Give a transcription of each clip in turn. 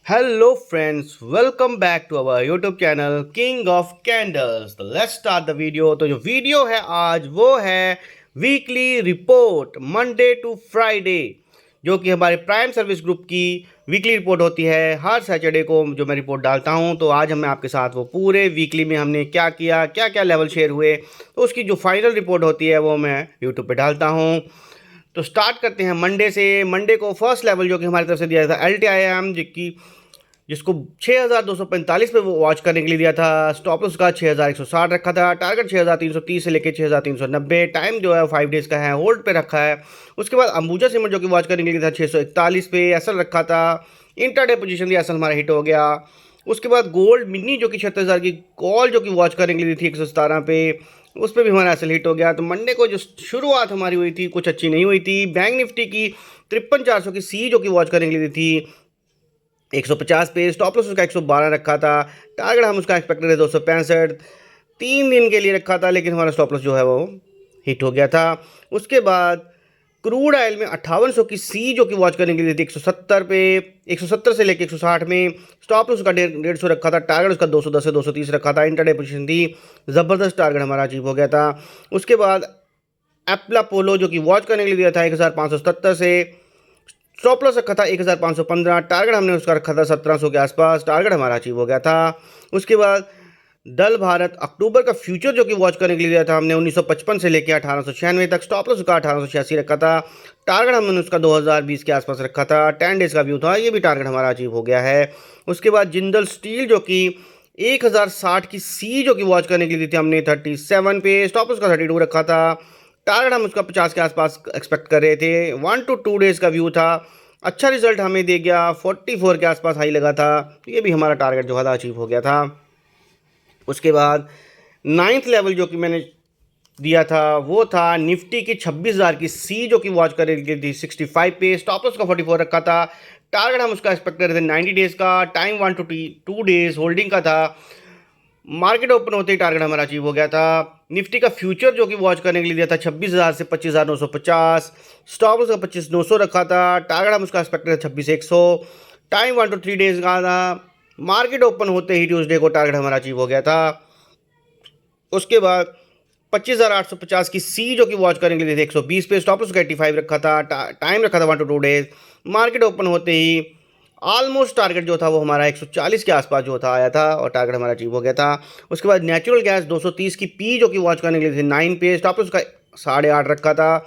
Hello friends, welcome back to our YouTube channel King of Candles. तो let's start the video। तो जो video है आज वो है weekly report Monday to Friday, जो कि हमारे प्राइम सर्विस ग्रुप की वीकली रिपोर्ट होती है हर सैटरडे को जो मैं रिपोर्ट डालता हूं। तो आज हम आपके साथ वो पूरे वीकली में हमने क्या किया, क्या क्या लेवल शेयर हुए, तो उसकी जो फाइनल रिपोर्ट होती है वो मैं यूट्यूब पे डालता हूं। तो स्टार्ट करते हैं मंडे से। मंडे को फर्स्ट लेवल जो कि हमारी तरफ से दिया था LTIM, जिसको 6245 पे वो वॉच करने के लिए दिया था। स्टॉप लॉस का 6160 रखा था। टारगेट 6330 से लेकर 6390। टाइम जो है 5 डेज का है, होल्ड पे रखा है। उसके बाद अंबुजा सीमेंट जो कि वॉच करने के लिए था 641 पे एसएल रखा था। इंटरडे पोजीशन थी, एसएल हमारा हिट हो गया। उसके बाद गोल्ड मिनी जो कि 36,000 की कॉल जो कि वॉच करने के लिए थी 117 पे, उस पर भी हमारा एसएल हिट हो गया। तो मंडे को जो शुरुआत हमारी हुई थी कुछ अच्छी नहीं हुई थी। बैंक निफ्टी की 53,400 की सी जो कि वॉच करने के लिए थी 150 पे, स्टॉप लॉस उसका 112 रखा था। टारगेट हम उसका एक्सपेक्टेड है 265, 3 दिन के लिए रखा था, लेकिन हमारा स्टॉप लॉस जो है वो हिट हो गया था। उसके बाद क्रूड ऑयल में 5800 की सी जो कि वॉच करने के लिए थी 170 पे, 170 से लेकर 160 में। स्टॉप लॉस उसका 150 रखा था। टारगेट उसका 210 से 230 रखा था। इंटरडे पोजीशन थी, ज़बरदस्त टारगेट हमारा अचीव हो गया था। उसके बाद एप्ला पोलो जो कि वॉच करने के लिए दिया था 1577 से, स्टॉप लॉस रखा था 1515। टारगेट हमने उसका रखा था 1700 के आसपास। टारगेट हमारा अचीव हो गया था। उसके बाद डल भारत अक्टूबर का फ्यूचर जो कि वॉच करने के लिए दिया था हमने 1955 से लेकर 1896 तक। स्टॉप लॉस उसका 1886 रखा था। टारगेट हमने उसका 2020 के आसपास रखा था। 10 डेज का व्यू था, ये भी टारगेट हमारा अचीव हो गया है। उसके बाद जिंदल स्टील जो कि 1060 की सी जो कि वॉच करने के लिए दी थी हमने 37 पे, स्टॉप लॉस उसका 32 रखा था। टारगेट हम उसका 50 के आसपास एक्सपेक्ट कर रहे थे। 1 to 2 डेज का व्यू था, अच्छा रिजल्ट हमें दे गया। 44 के आसपास हाई लगा था, तो ये भी हमारा टारगेट जो था अचीव हो गया था। उसके बाद 9th लेवल जो कि मैंने दिया था वो था निफ्टी की 26,000 की सी जो कि वॉच कर रही थी 65 पे, स्टॉप लॉस का 44 रखा था। टारगेट हम उसका एक्सपेक्ट कर रहे थे 90 डेज का। टाइम 1 to 2 डेज होल्डिंग का था। मार्केट ओपन होते ही टारगेट हमारा अचीव हो गया था। निफ्टी का फ्यूचर जो कि वॉच करने के लिए दिया था 26,000 से 25,950, स्टॉप उसका 25,900 रखा था। टारगेट हम उसका एक्सपेक्टेड है 26,100। टाइम 1 to 3 डेज का था। मार्केट ओपन होते ही ट्यूसडे को टारगेट हमारा अचीव हो गया था। उसके बाद 25,850 की सी जो कि वॉच करने के लिए थे 120 पे, स्टॉप उसका 85 रखा था। टाइम रखा था 1 to 2 डेज। मार्केट ओपन होते ही ऑलमोस्ट टारगेट जो था वो हमारा 140 के आसपास जो था आया था, और टारगेट हमारा अचीव हो गया था। उसके बाद नेचुरल गैस 230 की पी जो कि वॉच करने के लिए थे 9 पे, स्टॉप उसका 8.5 रखा था।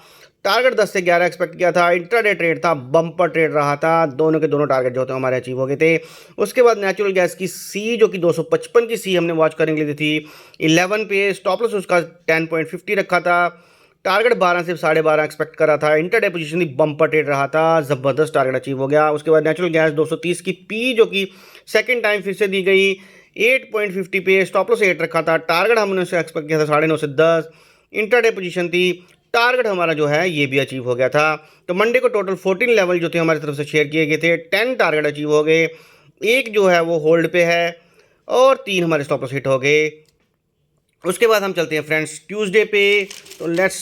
टारगेट 10 से 11 एक्सपेक्ट किया था। इंट्राडे ट्रेड था, बम्पर ट्रेड रहा था। दोनों के दोनों टारगेट जो थे हमारे अचीव हो गए थे। उसके बाद नेचुरल गैस की सी जो कि 255 की सी हमने वॉच करने के लिए थी 11 पे, स्टॉप लॉस उसका 10.50 रखा था। टारगेट 12 से 12.5 एक्सपेक्ट करा था। इंटरडे पोजीशन थी, बम्पर ट्रेड रहा था, ज़बरदस्त टारगेट अचीव हो गया। उसके बाद नेचुरल गैस 230 की पी जो कि सेकंड टाइम फिर से दी गई 8.50 पे, स्टॉप लॉस 8 रखा था। टारगेट हमने उससे एक्सपेक्ट किया था 9.5 से 10। इंटरडे पोजीशन थी, टारगेट हमारा जो है ये भी अचीव हो गया था। तो मंडे को टोटल 14 लेवल जो थे हमारी तरफ से शेयर किए गए थे। 10 टारगेट अचीव हो गए, एक जो है वो होल्ड पे है, और 3 हमारे स्टॉप लॉस हिट हो गए। उसके बाद हम चलते हैं फ्रेंड्स ट्यूसडे पे। तो लेट्स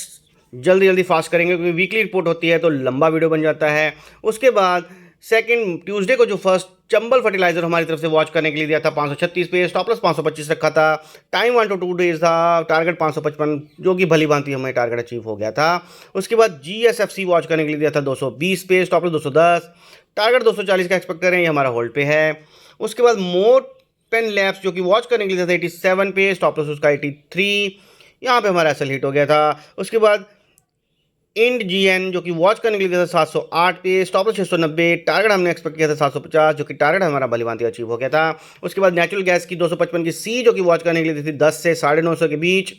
जल्दी जल्दी फास्ट करेंगे, क्योंकि वीकली रिपोर्ट होती है तो लंबा वीडियो बन जाता है। उसके बाद सेकंड ट्यूसडे को जो फर्स्ट चंबल फर्टिलाइजर हमारी तरफ से वॉच करने के लिए दिया था 536 पे, स्टॉप लॉस 525 रखा था। टाइम 1 to 2 डेज था। टारगेट 555 जो कि भली भांति हमें टारगेट अचीव हो गया था। उसके बाद GSFC वॉच करने के लिए दिया था 220 पे, स्टॉप लॉस 210। टारगेट 240 का एक्सपेक्ट कर रहे हैं, ये हमारा होल्ड पे है। उसके बाद मोर पेन लैब्स जो कि वॉच करने के लिए था 87 पे, स्टॉप लॉस उसका 83। यहाँ पे हमारा एसएल हिट हो गया था। उसके बाद इंड GN जो कि वॉच करने के लिए था 708 पे, स्टॉप लॉस 690। टारगेट हमने एक्सपेक्ट किया था 750, जो कि टारगेट हमारा भलीभांति अचीव हो गया था। उसके बाद नेचुरल गैस की 255 की सी जो कि वॉच करने के लिए थी 10 से 950 के बीच,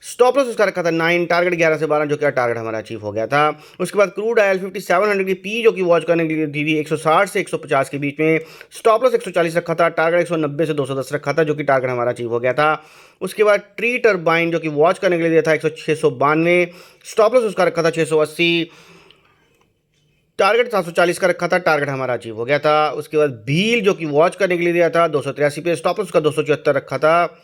स्टॉप लॉस उसका रखा था 9। टारगेट 11 से 12 जो कि टारगेट हमारा अचीव हो गया था। उसके बाद क्रूड ऑयल 5700 की पी जो कि वॉच करने के लिए थी 160 से 150 के बीच में, स्टॉप लॉस 140 रखा था। टारगेट 190 से 210 रखा था, जो कि टारगेट हमारा अचीव हो गया था। उसके बाद ट्री टर्बाइन जो कि वॉच करने के लिए दिया था 692, स्टॉप लॉस उसका रखा था 680। टारगेट 740 का रखा था, टारगेट हमारा अचीव हो गया था। उसके बाद भील जो कि वॉच करने के लिए दिया था 283 पे, स्टॉप लॉस उसका 274 रखा था।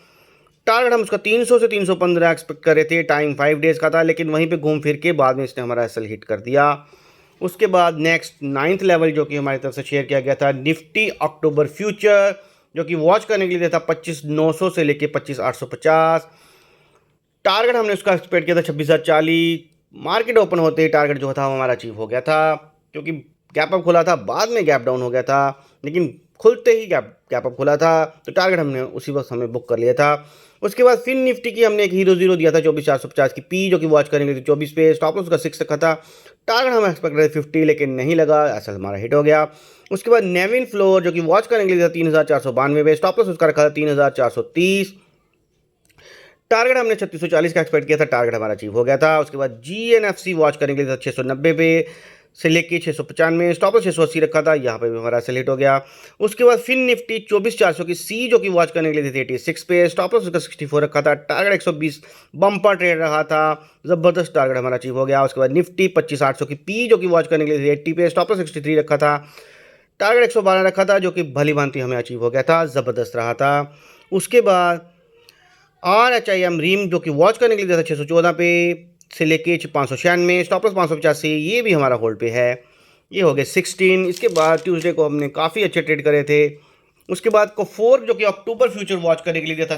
टारगेट हम उसका 300 से 315 एक्सपेक्ट कर रहे थे। टाइम 5 डेज का था, लेकिन वहीं पे घूम फिर के बाद में इसने हमारा एसएल हिट कर दिया। उसके बाद नेक्स्ट 9th लेवल जो कि हमारी तरफ से शेयर किया गया था निफ्टी अक्टूबर फ्यूचर, जो कि वॉच करने के लिए था 25,900 से लेके 25,850। टारगेट हमने उसका एक्सपेक्ट किया था 26,040। मार्केट ओपन होते ही टारगेट जो था वो हमारा अचीव हो गया था, क्योंकि गैप अप खुला था, बाद में गैप डाउन हो गया था, लेकिन खुलते ही गैप अप खुला था, तो टारगेट हमने उसी वक्त हमें बुक कर लिया था। उसके बाद फिन निफ्टी की हमने एक हीरो जीरो दिया था 24,450 की पी, जो कि वॉच करेंगे 24 पे, स्टॉप लॉस उसका 6 रखा था। टारगेट हम एक्सपेक्ट रहे 50, लेकिन नहीं लगा, असल हमारा हिट हो गया। उसके बाद नेविन फ्लोर जो कि वॉच करने के लिए था 3,492 पे, स्टॉप लॉस उसका रखा था 3,430। टारगेट हमने 3640 का एक्सपेक्ट किया था, टारगेट हमारा अचीव हो गया था। उसके बाद GNFC वॉच करने के लिए था 690 पे से लेके 695, स्टॉप लॉस 680 रखा था, यहाँ पे भी हमारा सेलेक्ट हो गया। उसके बाद फिन निफ्टी 24,400 की सी जो कि वॉच करने के लिए थी 86 पे, स्टॉप लॉस उसका 64 रखा था, टारगेट 120 बम्पर ट्रेड रहा था, ज़बरदस्त टारगेट हमारा अचीव हो गया। उसके बाद निफ्टी 25,800 की पी जो कि वॉच करने के लिए थी 80 पे, स्टॉप लॉस 63 रखा था, टारगेट 112 रखा था, जो कि भली भांति हमें अचीव हो गया था, ज़बरदस्त रहा था। उसके बाद RHIM रीम जो कि वॉच करने के लिए दिया था 614 पे से लेके 596, स्टॉप लॉस 585, ये भी हमारा होल्ड पे है। ये हो गए 16। इसके बाद ट्यूसडे को हमने काफ़ी अच्छे ट्रेड करे थे। उसके बाद को 4 जो कि अक्टूबर फ्यूचर वॉच करने के लिए दिया था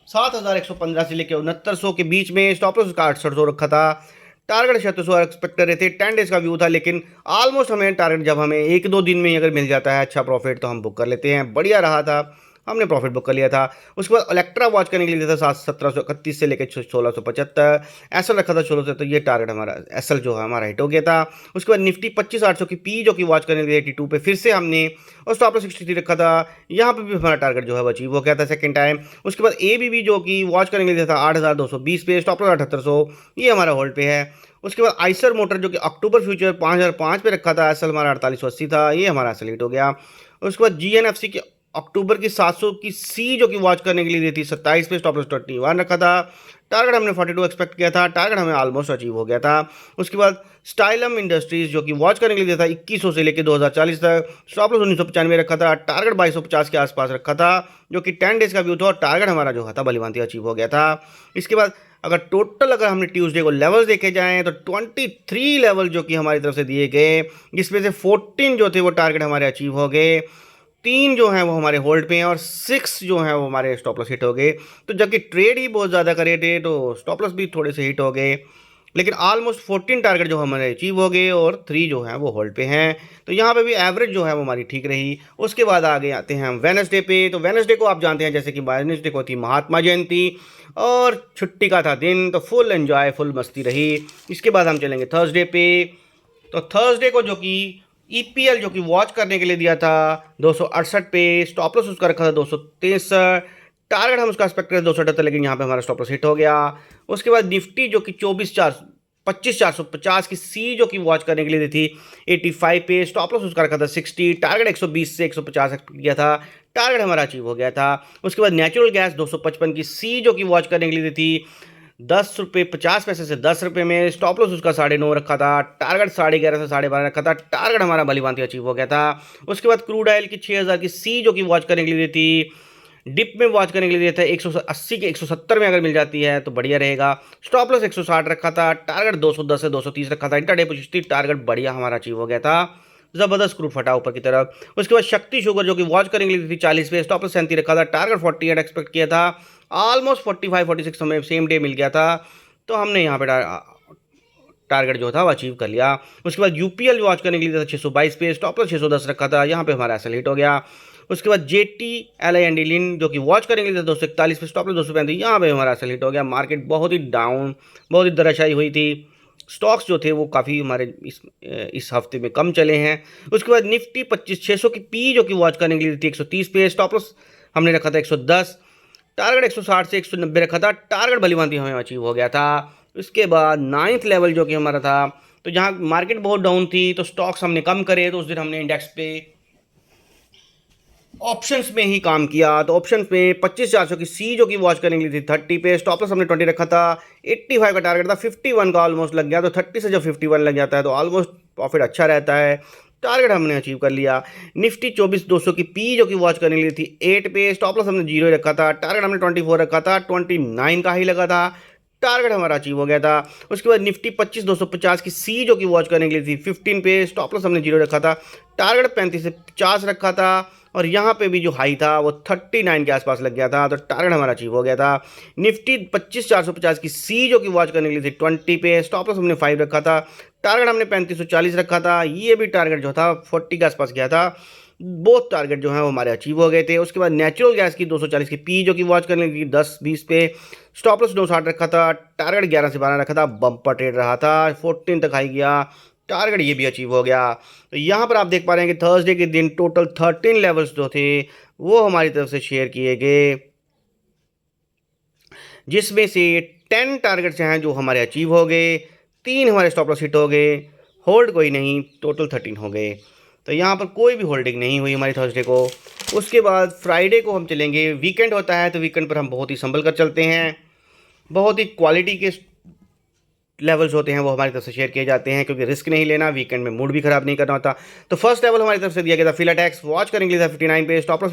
7,115 से लेकर 6900 के बीच में, स्टॉप लॉस उसका 6800 रखा था, टारगेट 7600 एक्सपेक्ट कर रहे थे। 10 डेज का व्यू था, लेकिन ऑलमोस्ट हमें टारगेट जब हमें 1-2 दिन में ही अगर मिल जाता है अच्छा प्रॉफिट तो हम बुक कर लेते हैं, बढ़िया रहा था, हमने प्रॉफिट बुक कर लिया था। उसके बाद इलेक्ट्रा वॉच करने के लिए दिया था 1731 से लेकर 1675, एसएल रखा था 1600, तो ये टारगेट हमारा एसएल जो है हमारा हिट हो गया था। उसके बाद निफ्टी 25,800 की पी जो कि वॉच करने के लिए 82 पे फिर से हमने, और स्टॉप लॉस 63 रखा था, यहाँ पे भी हमारा टारगेट जो है वो अचीव हो गया था सेकंड टाइम। उसके बाद ABB जो कि वॉच करने के लिए दिया था 8,220 पे, स्टॉप लॉस 7800, ये हमारा होल्ड पे है। उसके बाद आइसर मोटर जो कि अक्टूबर फ्यूचर 5,005 पे रखा था, एसएल हमारा 4880 था, ये हमारा एसएल हिट हो गया। उसके बाद GNFC की अक्टूबर की 700 की सी जो कि वॉच करने के लिए दी थी 27 पे, स्टॉप लॉस 21 रखा था, टारगेट हमने 42 एक्सपेक्ट किया था, टारगेट हमें ऑलमोस्ट अचीव हो गया था। उसके बाद स्टाइलम इंडस्ट्रीज जो कि वॉच करने के लिए दिया था 2100 से लेकर 2040 तक, स्टॉप लॉस 1995 रखा था, टारगेट 2250 के आसपास रखा था, जो कि 10 डेज का व्यू था, और टारगेट हमारा जो था भलीभांति अचीव हो गया था। इसके बाद अगर हमने ट्यूसडे को लेवल्स देखे जाएं तो 23 लेवल जो कि हमारी तरफ से दिए गए, जिसमें से 14 जो थे वो टारगेट हमारे अचीव हो गए, 3 जो हैं वो हमारे होल्ड पे हैं, और 6 जो हैं वो हमारे स्टॉप लॉस हिट हो गए। तो जबकि ट्रेड ही बहुत ज़्यादा करे थे तो स्टॉप लॉस भी थोड़े से हिट हो गए, लेकिन ऑलमोस्ट 14 टारगेट जो हमारे अचीव हो गए और 3 जो हैं वो होल्ड पे हैं। तो यहाँ पे भी एवरेज जो है वो हमारी ठीक रही। उसके बाद आगे आते हैं हम वेडनेसडे पे। तो वेडनेसडे को आप जानते हैं जैसे कि वेडनेसडे को थी महात्मा जयंती और छुट्टी का था दिन, तो फुल एंजॉय फुल मस्ती रही। इसके बाद हम चलेंगे थर्सडे पे। तो थर्सडे को जो कि EPL जो कि वॉच करने के लिए दिया था 268 पे, स्टॉप लॉस उसका रखा था 263, टारगेट हम उसका एक्सपेक्ट करें 278, लेकिन यहाँ पे हमारा स्टॉप लॉस हिट हो गया। उसके बाद निफ्टी जो कि 25,450 की सी जो कि वॉच करने के लिए दी थी 85 पे, स्टॉप लॉस उसका रखा था 60, टारगेट 120 से 150 एक्सपेक्ट किया था, टारगेट हमारा अचीव हो गया था। उसके बाद नेचुरल गैस 255 की सी जो कि वॉच करने के लिए दी थी 10 रुपये 50 पैसे से 10 रुपये में, स्टॉप लॉस उसका 9.5 रखा था, टारगेट 11.5 से 12.5 रखा था, टारगेट हमारा भलीभांति अचीव हो गया था। उसके बाद क्रूड ऑयल की 6,000 की सी जो कि वॉच करने के लिए दी थी, डिप में वॉच करने के लिए दिया था 180 के 170 में अगर मिल जाती है तो बढ़िया रहेगा, स्टॉप लॉस 160 रखा था, टारगेट 210 से 230 रखा था, इंटरडे पोजिशन टारगेट बढ़िया हमारा अचीव हो गया था, जबरदस्त क्रूड फटा ऊपर की तरफ। उसके बाद शक्ति शुगर जो कि वॉच करने के लिए थी 40 पे, स्टॉप लॉस 37 रखा था, टारगेट 48 एक्सपेक्ट किया था, ऑलमोस्ट 45-46 हमें सेम डे मिल गया था, तो हमने यहाँ पे टारगेट जो था वो अचीव कर लिया। उसके बाद UPL वॉच करने के लिए था 622 पे, स्टॉप लॉस 610 रखा था, यहाँ पे हमारा एसएल हिट हो गया। उसके बाद JTLI लिन जो कि वॉच करने के लिए था 241 पे, स्टॉप लॉस 235, यहाँ पे हमारा एसएल हिट हो गया। मार्केट बहुत ही डाउन, बहुत ही दराशाई हुई थी, स्टॉक्स जो थे वो काफ़ी हमारे इस हफ्ते में कम चले हैं। उसके बाद निफ्टी 25,600 की पी जो कि वॉच करने के लिए थी 130 पे, स्टॉप लॉस हमने रखा था 110, टारगेट 160 से 190 रखा था, टारगेट भलीभांति हमें अचीव हो गया था। उसके बाद 9th लेवल जो कि हमारा था, तो जहाँ मार्केट बहुत डाउन थी तो स्टॉक्स हमने कम करे, तो उस दिन हमने इंडेक्स पे ऑप्शंस में ही काम किया। तो ऑप्शंस में 25,400 की सी जो कि वॉच करने के लिए थी 30 पे, स्टॉप लॉस हमने 20 रखा था, 85 का टारगेट था, 51 का ऑलमोस्ट लग गया। तो 30 से जब 51 लग जाता है तो ऑलमोस्ट प्रॉफिट अच्छा रहता है, टारगेट हमने अचीव कर लिया। निफ्टी 24,200 की पी जो कि वॉच करने के लिए थी 8 पे, स्टॉप लॉस हमने 0 रखा था, टारगेट हमने 24 रखा था, 29 का ही लगा था, टारगेट हमारा अचीव हो गया था। उसके बाद निफ्टी 25,250 की सी जो कि वॉच करने के लिए थी 15 पे, स्टॉप लॉस हमने 0 रखा था, टारगेट 35 से 50 रखा था, और यहाँ पे भी जो हाई था वो 39 के आसपास लग गया था, तो टारगेट हमारा अचीव हो गया था। निफ्टी 25,450 की सी जो कि वॉच करने के लिए थी 20 पे, स्टॉप लॉस हमने 5 रखा था, टारगेट हमने 3540 रखा था, ये भी टारगेट जो था 40 के आसपास गया था। बोथ टारगेट जो है वो हमारे अचीव हो गए थे। उसके बाद नेचुरल गैस की 240 की पी जो कि वॉच करने की 10-20 पे, स्टॉप लॉस 960 रखा था, टारगेट 11 से 12 रखा था, बम्पर ट्रेड रहा था, 14 तक हाई गया, टारगेट ये भी अचीव हो गया। तो यहाँ पर आप देख पा रहे हैं कि थर्सडे के दिन टोटल 13 लेवल्स जो थे वो हमारी तरफ से शेयर किए गए, जिसमें से 10 टारगेट्स हैं जो हमारे अचीव हो गए, 3 हमारे स्टॉप लॉस हिट हो गए, होल्ड कोई नहीं, टोटल 13 हो गए। तो यहाँ पर कोई भी होल्डिंग नहीं हुई हमारी थर्सडे को। उसके बाद फ्राइडे को हम चलेंगे, वीकेंड होता है तो वीकेंड पर हम बहुत ही संभल कर चलते हैं, बहुत ही क्वालिटी के लेवल्स होते हैं वो हमारी तरफ से शेयर किए जाते हैं, क्योंकि रिस्क नहीं लेना, वीकेंड में मूड भी खराब नहीं करना होता। तो फर्स्ट लेवल हमारी तरफ से दिया गया था फिलाटेक्स, वॉच करने के लिए था 59 पे, स्टॉप लॉस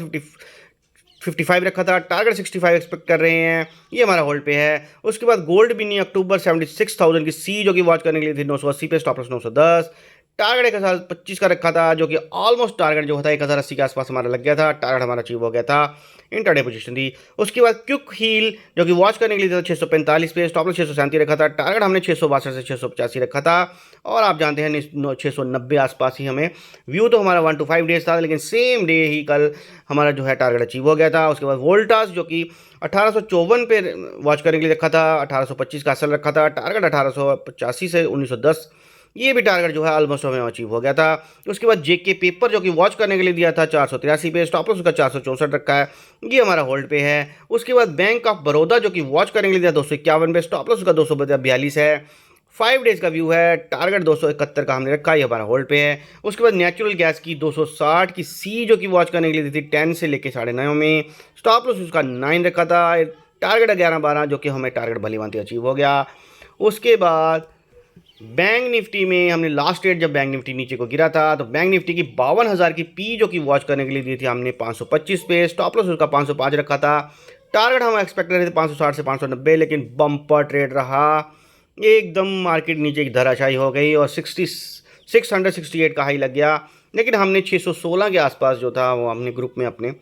55 रखा था, टारगेट 65 एक्सपेक्ट कर रहे हैं, ये हमारा होल्ड पे है। उसके बाद गोल्ड बिनी अक्टूबर 76,000 की सी जो कि वॉच करने के लिए थी 980 पे, स्टॉप लॉस 910, टारगेट 1025 का रखा था, जो कि ऑलमोस्ट टारगेट जो होता है 1080 के आसपास हमारा लग गया था, टारगेट हमारा अचीव हो गया था, इंटरडे पोजीशन थी। उसके बाद क्विक हील जो कि वॉच करने के लिए था 645 पे, स्टॉप लॉस 637 रखा था, टारगेट हमने 662 से 685 रखा था, और आप जानते हैं 690 आसपास ही हमें व्यू, तो हमारा 1 to 5 डेज था, लेकिन सेम डे ही कल हमारा जो है टारगेट अचीव हो गया था। उसके बाद वोल्टास जो कि 1854 पे वॉच करने के लिए रखा था, 1825 का असल रखा था, टारगेट 1885 से 1910, ये भी टारगेट जो है ऑलमोस्ट हमें अचीव हो गया था। उसके बाद जेके पेपर जो कि वॉच करने के लिए दिया था 483 पे, स्टॉप लॉस उसका 464 रखा है, ये हमारा होल्ड पे है। उसके बाद बैंक ऑफ बड़ौदा जो कि वॉच करने के लिए दिया 251 पे, स्टॉप लॉस उसका 242 है, 5 डेज का व्यू है, टारगेट 271 का हमने रखा है, ये हमारा होल्ड पे है। उसके बाद नेचुरल गैस की 260 की सी जो कि वॉच करने के लिए दी थी 10 से लेकर 9.5 में, स्टॉप लॉस उसका 9 रखा था, टारगेट 11-12 जो कि हमें टारगेट भली भांति अचीव हो गया। उसके बाद बैंक निफ्टी में हमने लास्ट डेट जब बैंक निफ्टी नीचे को गिरा था तो बैंक निफ्टी की 52,000 की पी जो कि वॉच करने के लिए दी थी हमने 525 पे, स्टॉप लॉस उसका 505 रखा था, टारगेट हम एक्सपेक्ट कर रहे थे 560 से 590, लेकिन बम्पर ट्रेड रहा, एकदम मार्केट नीचे की धराशायी हो गई और 668 का हाई लग गया, लेकिन हमने 616 के आसपास जो था वो हमने ग्रुप में अपने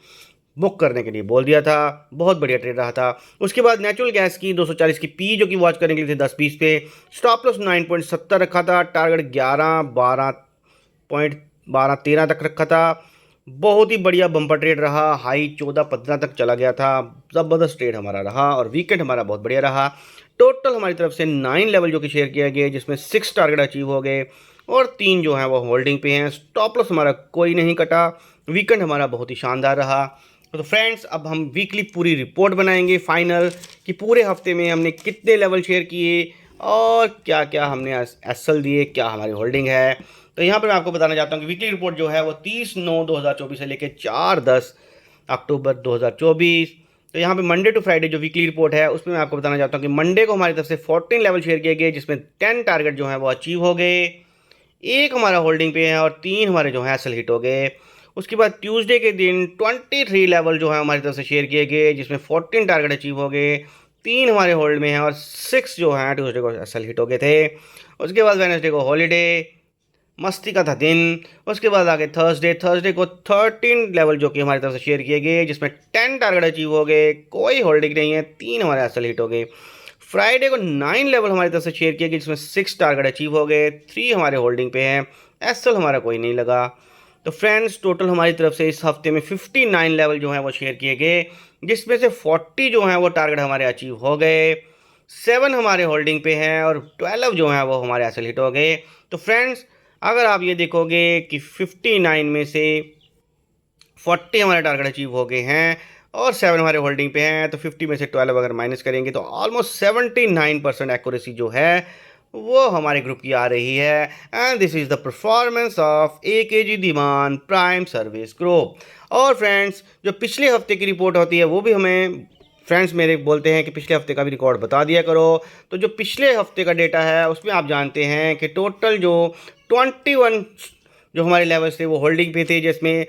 बुक करने के लिए बोल दिया था, बहुत बढ़िया ट्रेड रहा था। उसके बाद नेचुरल गैस की 240 की पी जो कि वॉच करने के लिए थे 10-20 पे, स्टॉप लॉस 9.70 रखा था, टारगेट 11-12.13 तक रखा था, बहुत ही बढ़िया बम्पर ट्रेड रहा, हाई 14-15 तक चला गया था, ज़बरदस्त ट्रेड हमारा रहा, और वीकेंड हमारा बहुत बढ़िया रहा। टोटल हमारी तरफ से 9 लेवल जो कि शेयर किया गया, जिसमें 6 टारगेट अचीव हो गए और 3 जो हैं वो होल्डिंग पे हैं, स्टॉप लॉस हमारा कोई नहीं कटा, वीकेंड हमारा बहुत ही शानदार रहा। तो फ्रेंड्स अब हम वीकली पूरी रिपोर्ट बनाएंगे फाइनल, कि पूरे हफ्ते में हमने कितने लेवल शेयर किए और क्या क्या हमने एसएल दिए, क्या हमारी होल्डिंग है। तो यहाँ पर मैं आपको बताना चाहता हूँ कि वीकली रिपोर्ट जो है वो 30/9/2024 से लेकर 4/10/2024। तो यहाँ पे मंडे टू फ्राइडे जो वीकली रिपोर्ट है उसमें मैं आपको बताना चाहता हूँ कि मंडे को हमारी तरफ से 14 लेवल शेयर किए गए, जिसमें 10 टारगेट जो है वो अचीव हो गए, 1 हमारा होल्डिंग पे है और 3 हमारे जो है एसएल हिट हो गए। उसके बाद ट्यूसडे के दिन 23 लेवल जो है हमारी तरफ से शेयर किए गए, जिसमें 14 टारगेट अचीव हो गए, 3 हमारे होल्ड में हैं और 6 जो हैं ट्यूसडे को एसएल हिट हो गए थे। उसके बाद वेडनेसडे को हॉलीडे, मस्ती का था दिन। उसके बाद आगे थर्सडे को 13 लेवल जो कि हमारी तरफ से शेयर किए गए, जिसमें 10 टारगेट अचीव हो गए, कोई होल्डिंग नहीं है, 3 हमारे एसएल हिट हो गए। फ्राइडे को 9 लेवल हमारी तरफ से शेयर किए गए, जिसमें 6 टारगेट अचीव हो गए, 3 हमारे होल्डिंग पे हैं, एसएल हमारा कोई नहीं लगा। तो फ्रेंड्स टोटल हमारी तरफ से इस हफ्ते में 59 लेवल जो हैं वो शेयर किए गए, जिसमें से 40 जो हैं वो टारगेट हमारे अचीव हो गए, 7 हमारे होल्डिंग पे हैं और 12 जो हैं वो हमारे एसएल हिट हो गए। तो फ्रेंड्स अगर आप ये देखोगे कि 59 में से 40 हमारे टारगेट अचीव हो गए हैं और 7 हमारे होल्डिंग पे हैं, तो 50 में से 12 अगर माइनस करेंगे तो ऑलमोस्ट 79% एक्यूरेसी जो है वो हमारे ग्रुप की आ रही है। And this is the performance of AKG Dhiman prime service group. और फ्रेंड्स जो पिछले हफ्ते की रिपोर्ट होती है वो भी हमें फ्रेंड्स मेरे बोलते हैं कि पिछले हफ्ते का भी रिकॉर्ड बता दिया करो। तो जो पिछले हफ्ते का डेटा है उसमें आप जानते हैं कि टोटल जो 21 जो हमारे लेवल्स थे वो होल्डिंग पे थे, जिसमें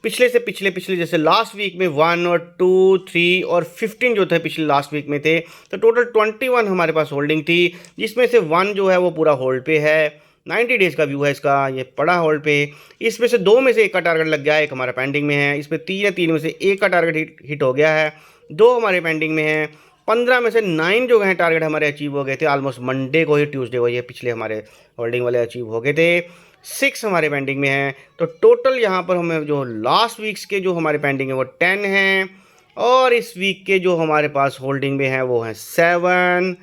पिछले से पिछले जैसे लास्ट वीक में 1 और 2, 3 और 15 जो थे पिछले लास्ट वीक में थे, तो टोटल 21 हमारे पास होल्डिंग थी, जिसमें से 1 जो है वो पूरा होल्ड पे है। 90 डेज का व्यू है इसका, ये पड़ा होल्ड पे। इसमें से 2 में से 1 का टारगेट लग गया है, 1 हमारा पेंडिंग में है। इसमें 3 या 3 में से 1 का टारगेट हिट हो गया है, 2 हमारे पेंडिंग में है। 15 में से 9 जो हैं टारगेट हमारे अचीव हो गए थे, ऑलमोस्ट मंडे को ही, ट्यूसडे को ये पिछले हमारे होल्डिंग वाले अचीव हो गए थे। 6 हमारे पेंडिंग में हैं, तो टोटल यहाँ पर हमें जो लास्ट वीक्स के जो हमारे पेंडिंग है वो 10 हैं, और इस वीक के जो हमारे पास होल्डिंग में हैं वो हैं 7।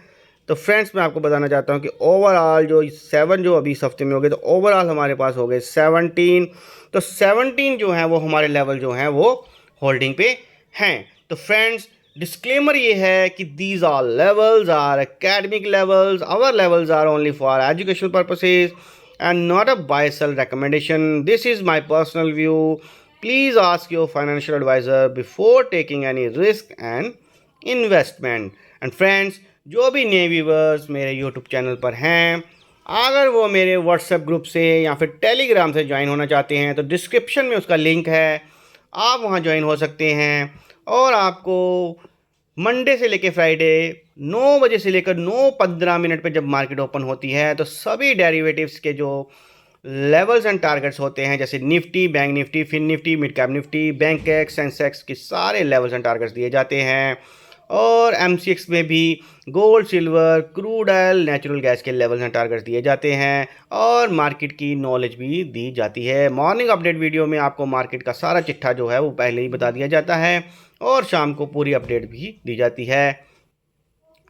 तो फ्रेंड्स मैं आपको बताना चाहता हूँ कि ओवरऑल जो 7 जो अभी इस हफ्ते में हो गए, तो ओवरऑल हमारे पास हो गए 17। तो 17 जो हैं वो हमारे लेवल जो हैं वो होल्डिंग पे हैं। तो फ्रेंड्स डिस्क्लेमर ये है कि these are levels are academic levels, our levels are only for educational purposes and not a buy sell recommendation. This is my personal view. Please ask your financial advisor before taking any risk and investment. And friends, जो भी नए viewers मेरे YouTube channel पर हैं, अगर वो मेरे WhatsApp group से या फिर टेलीग्राम से ज्वाइन होना चाहते हैं, तो डिस्क्रिप्शन में उसका लिंक है, आप वहाँ ज्वाइन हो सकते हैं। और आपको मंडे से लेकर फ्राइडे 9 बजे से लेकर 9:15 पे जब मार्केट ओपन होती है, तो सभी डेरिवेटिव्स के जो लेवल्स एंड टारगेट्स होते हैं, जैसे Nifty, bank Nifty, fin Nifty, mid cap Nifty, Bankex, Sensex के सारे लेवल्स एंड टारगेट्स दिए जाते हैं। और एमसीएक्स में भी gold, silver, crude oil, natural gas के लेवल्स एंड टारगेट्स दिए जाते हैं, और मार्केट की नॉलेज भी दी जाती है। मॉर्निंग अपडेट वीडियो में आपको मार्केट का सारा चिट्ठा जो है वो पहले ही बता दिया जाता है, और शाम को पूरी अपडेट भी दी जाती है।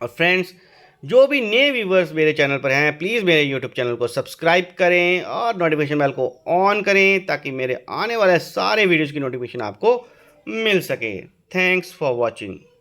और फ्रेंड्स जो भी नए व्यूवर्स मेरे चैनल पर हैं, प्लीज़ मेरे यूट्यूब चैनल को सब्सक्राइब करें और नोटिफिकेशन बेल को ऑन करें, ताकि मेरे आने वाले सारे वीडियोज़ की नोटिफिकेशन आपको मिल सके। Thanks for watching.